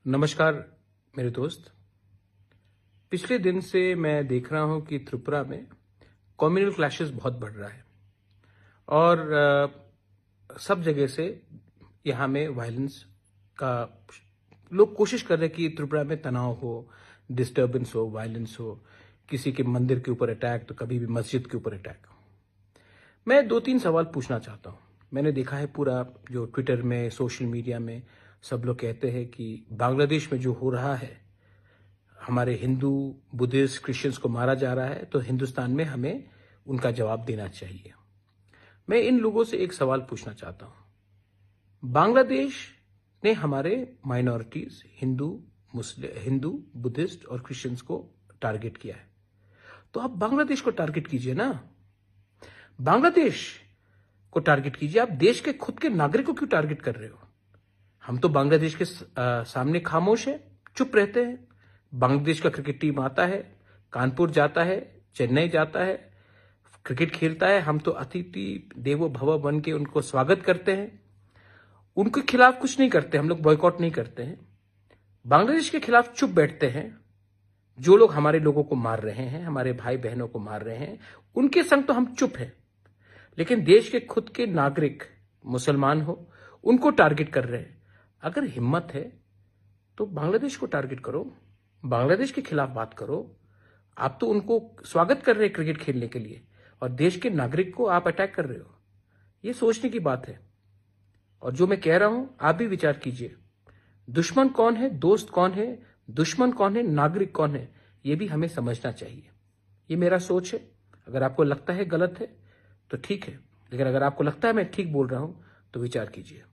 नमस्कार मेरे दोस्त। पिछले दिन से मैं देख रहा हूं कि त्रिपुरा में कम्युनल क्लैशेस बहुत बढ़ रहा है और सब जगह से यहाँ में वायलेंस का लोग कोशिश कर रहे हैं कि त्रिपुरा में तनाव हो, डिस्टर्बेंस हो, वायलेंस हो, किसी के मंदिर के ऊपर अटैक तो कभी भी मस्जिद के ऊपर अटैक। मैं 2-3 सवाल पूछना चाहता हूं। मैंने देखा है पूरा जो ट्विटर में, सोशल मीडिया में सब लोग कहते हैं कि बांग्लादेश में जो हो रहा है, हमारे हिंदू, बुद्धिस्ट, क्रिश्चियंस को मारा जा रहा है, तो हिंदुस्तान में हमें उनका जवाब देना चाहिए। मैं इन लोगों से एक सवाल पूछना चाहता हूं। बांग्लादेश ने हमारे माइनॉरिटीज हिंदू, बुद्धिस्ट और क्रिश्चियंस को टारगेट किया है, तो आप बांग्लादेश को टारगेट कीजिए ना। बांग्लादेश को टारगेट कीजिए। आप देश के खुद के नागरिकों को क्यों टारगेट कर रहे हो? हम तो बांग्लादेश के सामने खामोश हैं, चुप रहते हैं। बांग्लादेश का क्रिकेट टीम आता है, कानपुर जाता है, चेन्नई जाता है, क्रिकेट खेलता है। हम तो अतिथि देवो भव बन के उनको स्वागत करते हैं। उनके खिलाफ कुछ नहीं करते, हम लोग बॉयकॉट नहीं करते हैं। बांग्लादेश के खिलाफ चुप बैठते हैं। जो लोग हमारे लोगों को मार रहे हैं, हमारे भाई बहनों को मार रहे हैं, उनके संग तो हम चुप हैं। लेकिन देश के खुद के नागरिक, मुसलमान हो, उनको टारगेट कर रहे हैं। अगर हिम्मत है तो बांग्लादेश को टारगेट करो, बांग्लादेश के खिलाफ बात करो। आप तो उनको स्वागत कर रहे हैं क्रिकेट खेलने के लिए, और देश के नागरिक को आप अटैक कर रहे हो। ये सोचने की बात है। और जो मैं कह रहा हूं, आप भी विचार कीजिए। दुश्मन कौन है, दोस्त कौन है, दुश्मन कौन है, नागरिक कौन है, ये भी हमें समझना चाहिए। ये मेरा सोच है। अगर आपको लगता है गलत है तो ठीक है, लेकिन अगर आपको लगता है मैं ठीक बोल रहा हूं तो विचार कीजिए।